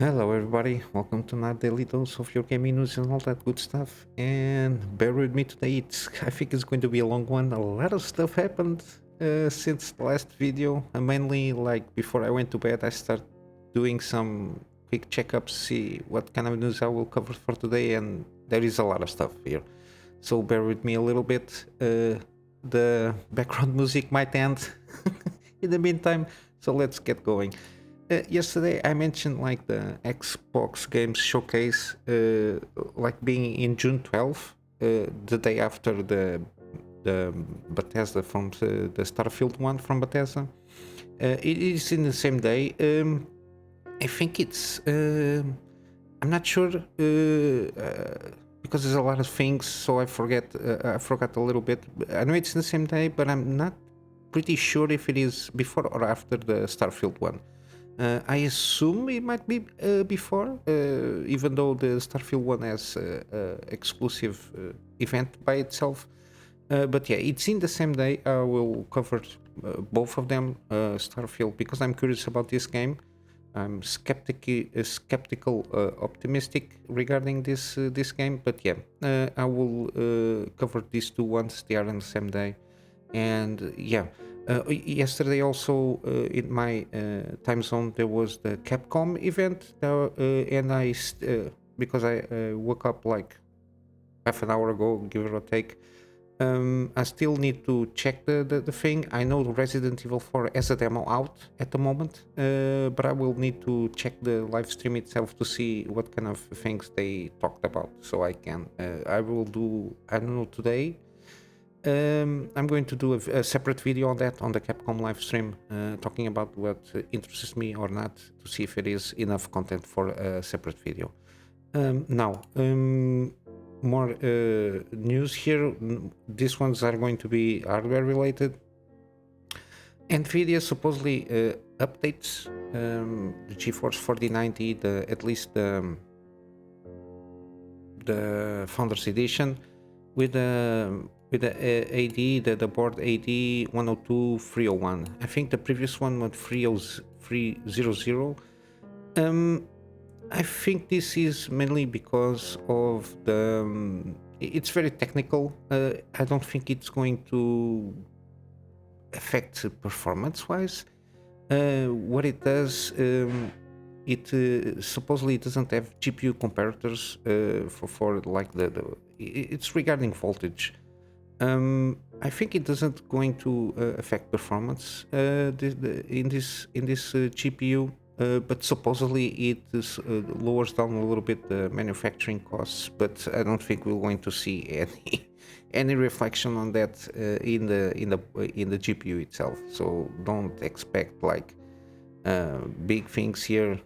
Hello everybody, welcome to another daily dose of your gaming news and all that good stuff. And bear with me today, I think it's going to be a long one. A lot of stuff happened since the last video. And mainly, like, before I went to bed, I started doing some quick checkups, see what kind of news I will cover for today, and there is a lot of stuff here. So bear with me a little bit. The background music might end in the meantime, so let's get going. Yesterday I mentioned like the Xbox Games Showcase, like being in June 12th, the day after the Bethesda from the Starfield one from Bethesda. It is in the same day. I think it's. I'm not sure because there's a lot of things, so I forgot a little bit. I know it's in the same day, but I'm not pretty sure if it is before or after the Starfield one. I assume it might be before, even though the Starfield one has exclusive event by itself. But yeah, it's in the same day. I will cover both of them, Starfield, because I'm curious about this game. I'm skeptical, optimistic regarding this game. But yeah, I will cover these two ones. They are on the same day, and yeah. Yesterday also in my time zone there was the Capcom event, and I because I woke up like half an hour ago, give or take. I still need to check the thing. I know the Resident Evil 4 has a demo out at the moment, but I will need to check the live stream itself to see what kind of things they talked about, so I can I will do, I don't know, today. I'm going to do a separate video on that on the Capcom live stream, talking about what interests me or not, to see if it is enough content for a separate video. Now, more news here. These ones are going to be hardware related. NVidia supposedly updates the GeForce 4090, at least the Founders Edition, with the AD, the board AD 102.301. I think the previous one was 300. I think this is mainly because of the. It's very technical. I don't think it's going to affect performance-wise. What it does, it supposedly doesn't have GPU comparators for like it's regarding voltage. I think it doesn't going to affect performance in this GPU, but supposedly it lowers down a little bit the manufacturing costs. But I don't think we're going to see any reflection on that in the GPU itself. So don't expect like big things here.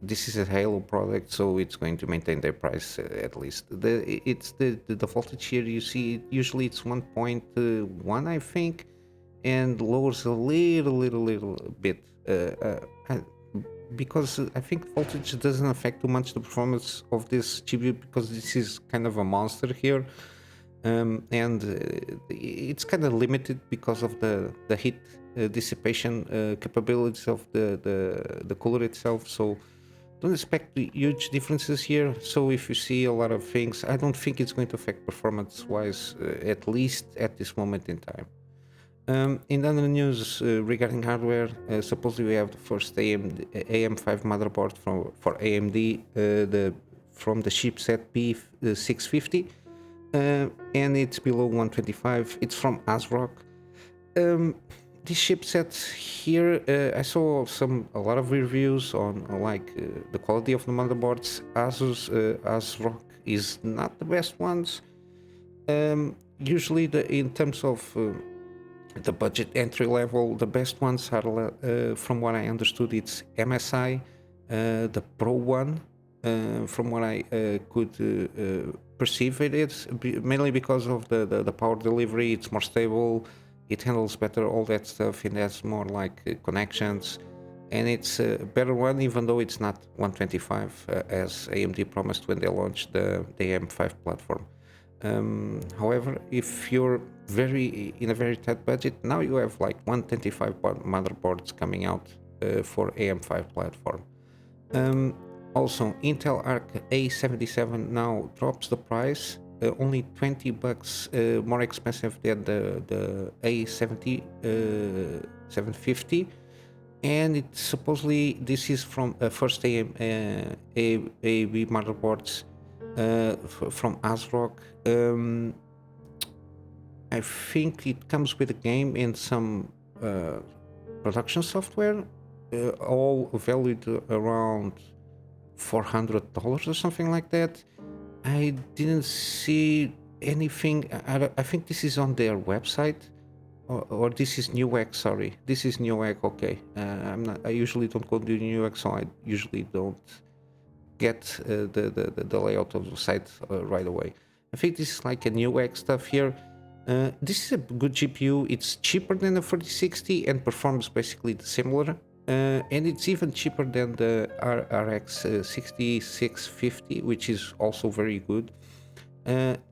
This is a Halo product, so it's going to maintain their price at least. The voltage here, you see, usually it's 1.1, I think, and lowers a little bit because I think voltage doesn't affect too much the performance of this GPU, because this is kind of a monster here, and it's kind of limited because of the heat dissipation capabilities of the cooler itself. So don't expect huge differences here. So if you see a lot of things, I don't think it's going to affect performance-wise, at least at this moment in time. In other news regarding hardware, supposedly we have the first AM5 motherboard for AMD, from the chipset P650, and it's below 125. It's from ASRock. This chipset here, I saw a lot of reviews on like the quality of the motherboards. ASRock is not the best ones. Usually, in terms of the budget entry level, the best ones are, from what I understood, it's MSI, the Pro one. From what I could perceive, it is mainly because of the power delivery. It's more stable. It handles better all that stuff, and has more like connections, and it's a better one, even though it's not 125 as AMD promised when they launched the AM5 platform. However, if you're in a very tight budget, now you have like 125 motherboards coming out for AM5 platform. Also, Intel Arc A77 now drops the price, only $20 more expensive than the A70 750, and it's supposedly this is from first AAB motherboards from ASRock. I think it comes with a game and some production software, all valued around $400 or something like that. I didn't see anything. I think this is on their website, or this is Newegg. Sorry, this is Newegg. Okay, I'm not. I usually don't go to Newegg, so I usually don't get the layout of the site right away. I think this is like a Newegg stuff here. This is a good GPU. It's cheaper than the 4060 and performs basically similar. And it's even cheaper than the RX 6650, which is also very good.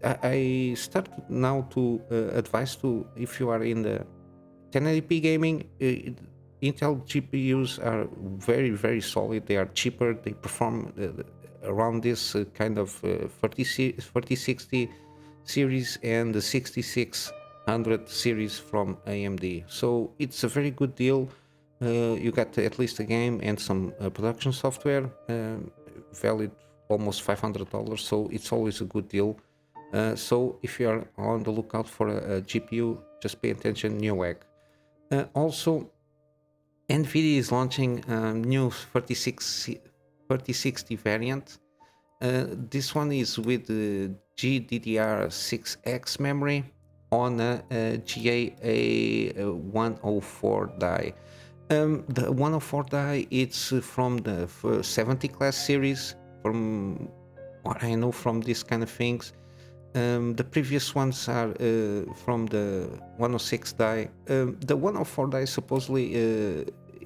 I start now to advise to, if you are in the 1080p gaming, Intel GPUs are very, very solid. They are cheaper. They perform around this kind of 4060 series and the 6600 series from AMD. So it's a very good deal. You got at least a game and some production software, valued almost $500. So it's always a good deal. So if you are on the lookout for a GPU, just pay attention. Newegg. Also, NVidia is launching a new 3060 variant. This one is with the GDDR6X memory on a GA104 die. The 104 die, it's from the 70 class series, from what I know from these kind of things. The previous ones are from the 106 die. The 104 die supposedly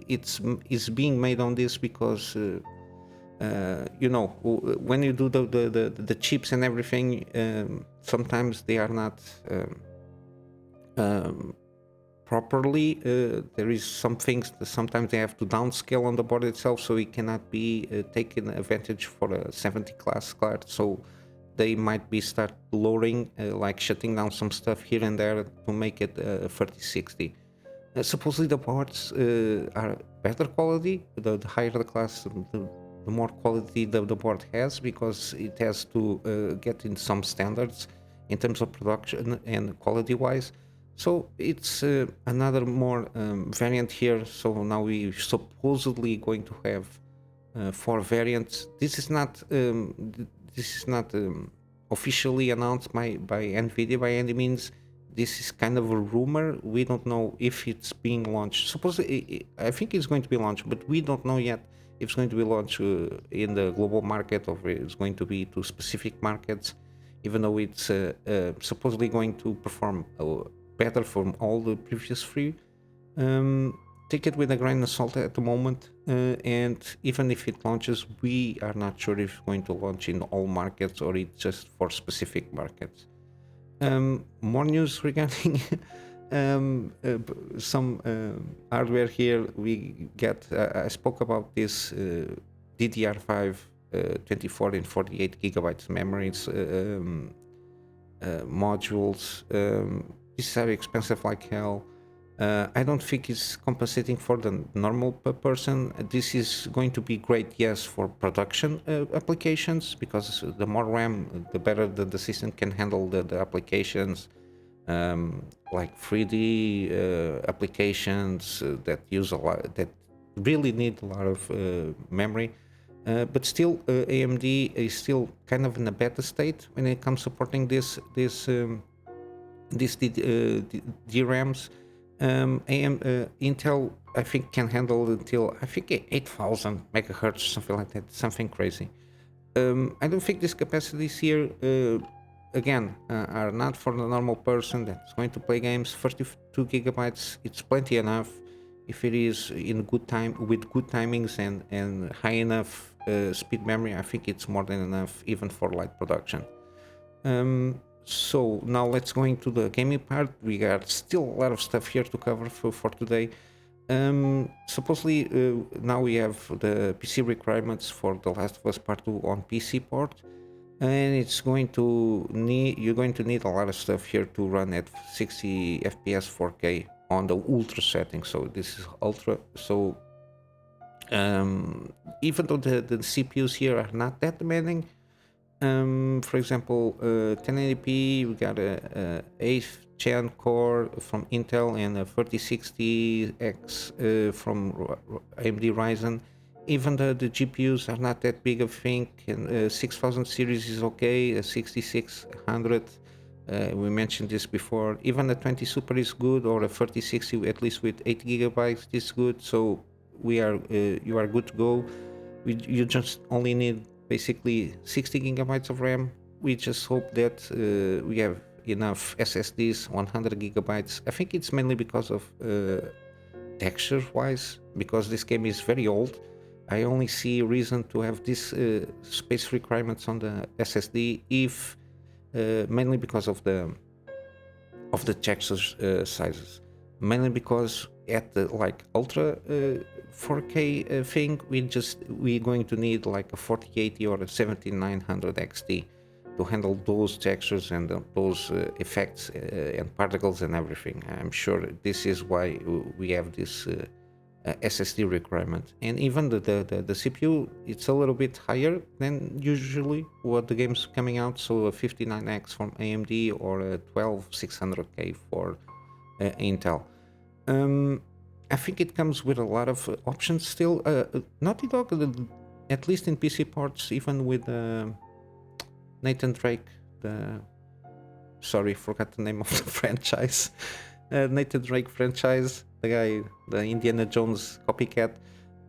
is being made on this because you know, when you do the chips and everything, sometimes they are not properly. There is some things that sometimes they have to downscale on the board itself, so it cannot be taken advantage for a 70 class card. So they might be start lowering, like shutting down some stuff here and there to make it 3060. Supposedly the boards are better quality. The higher the class, the more quality the board has, because it has to get in some standards in terms of production and quality wise. So it's another more variant here. So now we supposedly going to have 4 variants. This is not officially announced by NVidia by any means. This is kind of a rumor. We don't know if it's being launched. Supposedly, I think it's going to be launched, but we don't know yet if it's going to be launched in the global market or it's going to be to specific markets, even though it's supposedly going to perform better from all the previous 3. Take it with a grain of salt at the moment, and even if it launches, we are not sure if it's going to launch in all markets or it's just for specific markets. More news regarding some hardware here. We get, I spoke about this DDR5 24 and 48 gigabytes memories modules. These are expensive like hell. I don't think it's compensating for the normal person. This is going to be great, yes, for production applications, because the more RAM, the better the system can handle the applications, like 3D applications that use a lot, that really need a lot of memory. But still, AMD is still kind of in a beta state when it comes supporting these DRAMs. Intel, I think, can handle until, I think, 8,000 megahertz, something like that, something crazy. I don't think these capacities here, again, are not for the normal person that's going to play games. 32 gigabytes, it's plenty enough. If it is in good time, with good timings and high enough speed memory, I think it's more than enough, even for light production. So now let's go into the gaming part. We got still a lot of stuff here to cover for today. Supposedly now we have the PC requirements for The Last of Us Part 2 on PC port, and it's going to need you're going to need a lot of stuff here to run at 60 FPS 4K on the ultra setting. So this is ultra. So even though the CPUs here are not that demanding, for example, 1080p, we got a 8th gen core from Intel and a 3060X from AMD Ryzen. Even the GPUs are not that big of a thing, and 6000 series is okay, a 6600, we mentioned this before. Even a 20 Super is good, or a 3060 at least with 8 gigabytes is good. So you are good to go. You just only need basically 60 gigabytes of RAM. We just hope that we have enough SSDs, 100 gigabytes. I think it's mainly because of texture wise, because this game is very old. I only see a reason to have this space requirements on the SSD if mainly because of the texture sizes, mainly because at the like ultra 4K thing, we're going to need like a 4080 or a 7900 XT to handle those textures and those effects and particles and everything. I'm sure this is why we have this SSD requirement. And even the CPU, it's a little bit higher than usually what the game's coming out. So a 59X from AMD or a 12600K for Intel. I think it comes with a lot of options still. Naughty Dog, at least in PC ports, even with Nathan Drake, forgot the name of the franchise. Nathan Drake franchise, the guy, the Indiana Jones copycat.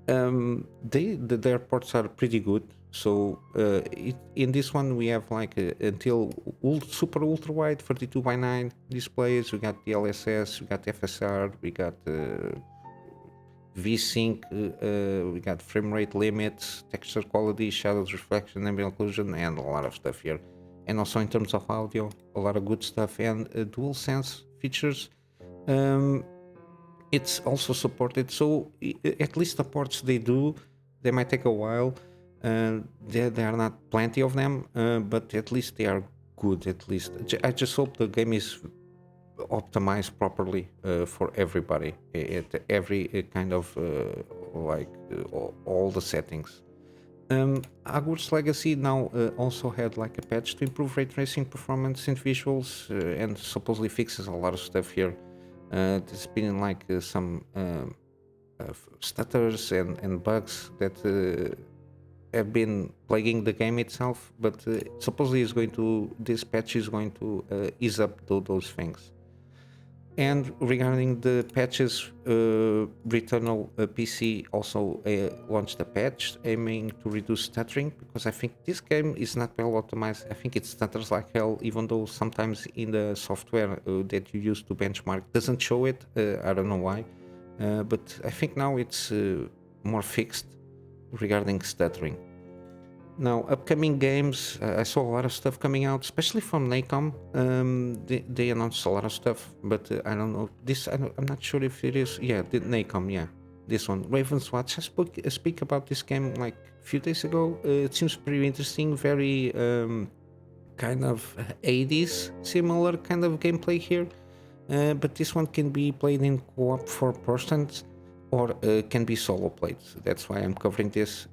Their ports are pretty good. So in this one we have like until super ultra wide 32:9 displays. We got DLSS, we got FSR, we got VSync, we got frame rate limits, texture quality, shadows, reflection, ambient occlusion, and a lot of stuff here. And also in terms of audio, a lot of good stuff and dual sense features. It's also supported, so at least the ports they might take a while. There are not plenty of them, but at least they are good. At least I just hope the game is optimized properly for everybody at every kind of all the settings. Hogwarts Legacy now also had like a patch to improve ray tracing performance in visuals and supposedly fixes a lot of stuff here. There's been like some stutters and bugs that have been plaguing the game itself, but supposedly this patch is going to ease up those things. And regarding the patches, Returnal PC also launched a patch aiming to reduce stuttering, because I think this game is not well optimized. I think it stutters like hell, even though sometimes in the software that you use to benchmark doesn't show it. I don't know why, but I think now it's more fixed regarding stuttering. Now, upcoming games, I saw a lot of stuff coming out, especially from Nacom. They announced a lot of stuff, but I don't know. I'm not sure if it is. Yeah, Nacom, yeah. This one, Ravenswatch. I speak about this game like a few days ago. It seems pretty interesting, very kind of 80s, similar kind of gameplay here. But this one can be played in co-op 4 persons, or can be solo played. That's why I'm covering this.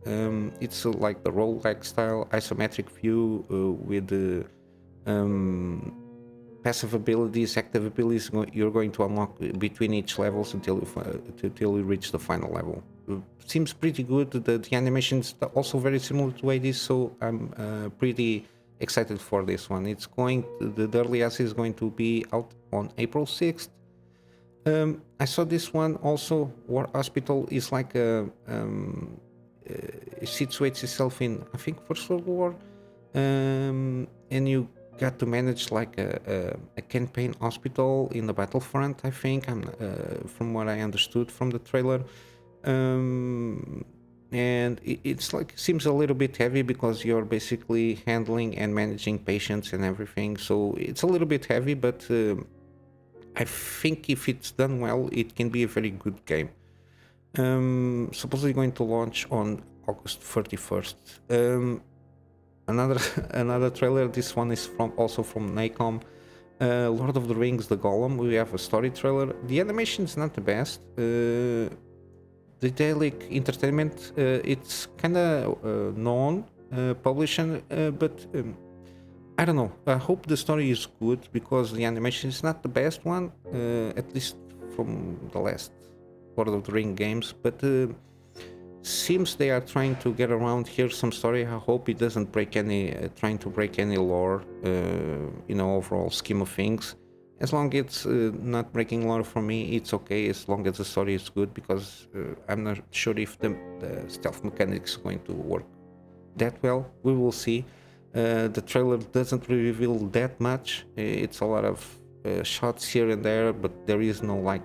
It's like the roguelike style isometric view with passive abilities, active abilities you're going to unlock between each levels until you reach the final level. Seems pretty good. The animations are also very similar to 80s, so I'm pretty excited for this one. The early access is going to be out on April 6th. I saw this one also. Warhospital is like it situates itself in, I think, First World War, and you got to manage like a campaign hospital in the battlefront. I think, from what I understood from the trailer, and it's like seems a little bit heavy because you're basically handling and managing patients and everything. So it's a little bit heavy, but I think if it's done well, it can be a very good game. Supposedly going to launch on August 31st. Another another trailer. This one is also from Nacom. Lord of the Rings, The Gollum. We have a story trailer. The animation is not the best. The Daily Entertainment, it's kind of known publisher, but I don't know. I hope the story is good because the animation is not the best one, at least from the last Lord of the Ring games. But seems they are trying to get around here some story. I hope it doesn't break any, trying to break any lore, overall scheme of things. As long as it's not breaking lore for me, it's okay. As long as the story is good, because I'm not sure if the stealth mechanics is going to work that well. We will see. The trailer doesn't reveal that much. It's a lot of shots here and there, but there is no like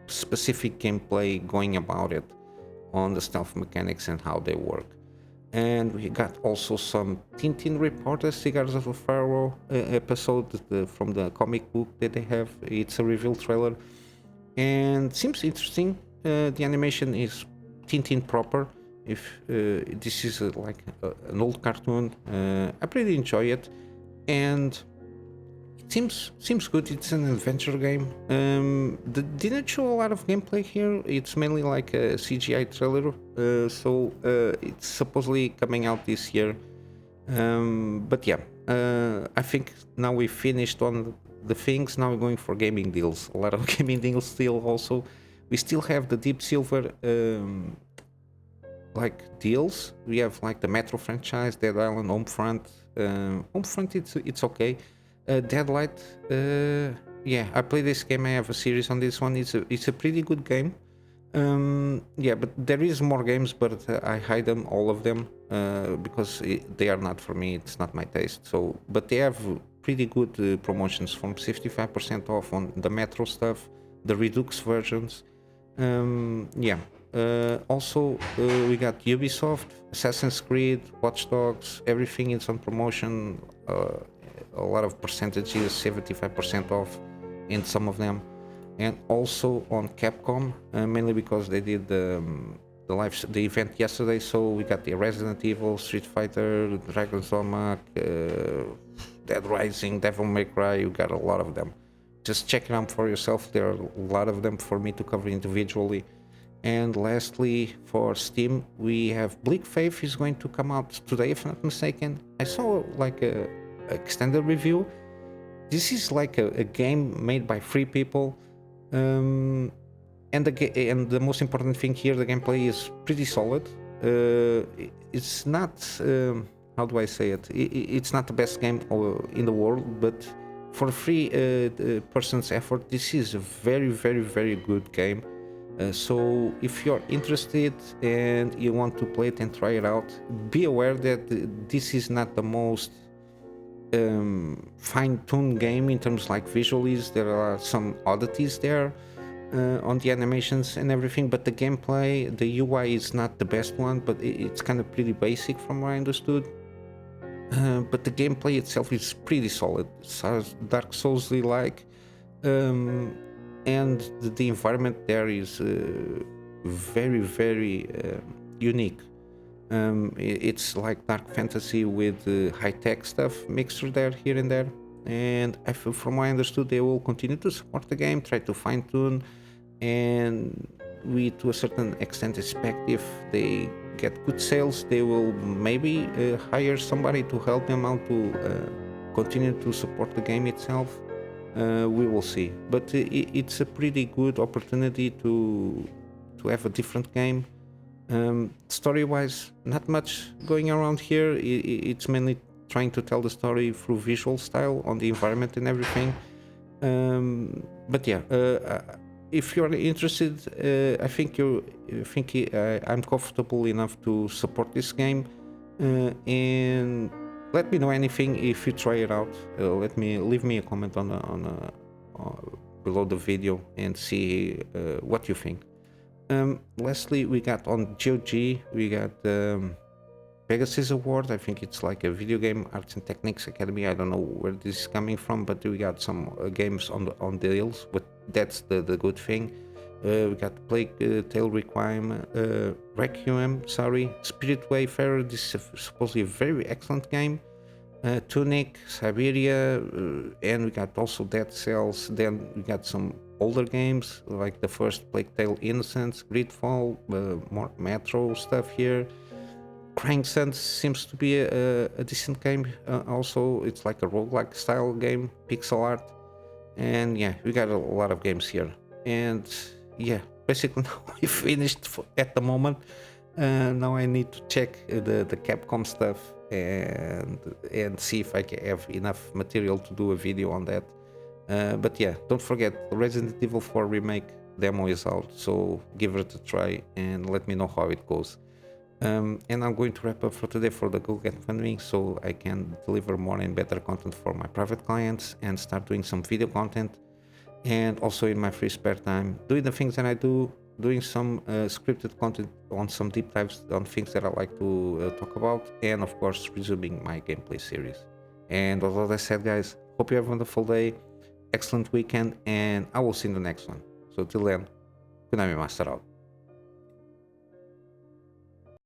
specific gameplay going about it on the stealth mechanics and how they work. And we got also some Tintin Reporter, Cigars of a Pharaoh episode from the comic book that they have. It's a reveal trailer and seems interesting. The animation is Tintin proper. If this is like an old cartoon, I pretty enjoy it, and it seems good. It's an adventure game. They didn't show a lot of gameplay here. It's mainly like a CGI trailer, so it's supposedly coming out this year. But yeah, I think now we finished on the things. Now we're going for gaming deals. A lot of gaming deals still. Also, we still have the deepsilver like deals. We have like the Metro franchise, Dead Island, Homefront. Homefront, it's okay. Deadlight, yeah, I play this game. I have a series on this one. It's a pretty good game. Yeah, but there is more games, but I hide them, all of them, because they are not for me. It's not my taste. So, but they have pretty good promotions, from 65% off on the Metro stuff, the Redux versions. Yeah. Also, we got Ubisoft, Assassin's Creed, Watch Dogs. Everything is on promotion. A lot of percentages, 75% off in some of them, and also on Capcom, mainly because they did the event yesterday. So we got the Resident Evil, Street Fighter, Dragon's Dogma, Dead Rising, Devil May Cry. You got a lot of them. Just check it out for yourself. There are a lot of them for me to cover individually. And lastly, for Steam, we have Bleak Faith is going to come out today, if I'm not mistaken. I saw like a extended review. This is like a game made by 3 people, and the most important thing here, the gameplay is pretty solid. It's not how do I say it? It's not the best game in the world, but for 3 person's effort, this is a very, very, very good game. So if you're interested and you want to play it and try it out, be aware that this is not the most fine-tuned game in terms like visuals. There are some oddities there on the animations and everything, but the gameplay, the UI is not the best one, but it's kind of pretty basic from what I understood. But the gameplay itself is pretty solid. It's Dark Souls-y like, and the environment there is very, very unique. It's like dark fantasy with high-tech stuff mixed there, here and there. And from what I understood, they will continue to support the game, try to fine-tune, and we, to a certain extent, expect if they get good sales, they will maybe hire somebody to help them out to continue to support the game itself. We will see. But it's a pretty good opportunity to have a different game. Story-wise, not much going around here. It's mainly trying to tell the story through visual style on the environment and everything. But yeah, if you're interested, I think I'm comfortable enough to support this game. And let me know anything if you try it out. Leave me a comment on below the video and see what you think. Lastly, we got on GOG, we got Pegasus Award. I think it's like a video game arts and techniques academy. I don't know where this is coming from, but we got some games on deals, but that's the good thing. We got Plague Tale Requiem, sorry, Spirit Wayfarer. This is supposedly a very excellent game. Tunic, Siberia, and we got also Dead Cells. Then we got some older games like the first Plague Tale Innocence, Gridfall, more Metro stuff here. Cranksense seems to be a decent game. Also, it's like a roguelike style game, pixel art. And yeah, we got a lot of games here. And yeah, basically now we finished at the moment. Now I need to check the Capcom stuff and see if I have enough material to do a video on that. But yeah, don't forget, the Resident Evil 4 remake demo is out, so give it a try and let me know how it goes. And I'm going to wrap up for today for the Go Get Funding, so I can deliver more and better content for my private clients and start doing some video content. And also in my free spare time, doing the things that I do, doing some scripted content on some deep dives on things that I like to talk about, and of course resuming my gameplay series. And with all that said, guys, hope you have a wonderful day, excellent weekend, and I will see you in the next one. So till then, Kunamy Master out.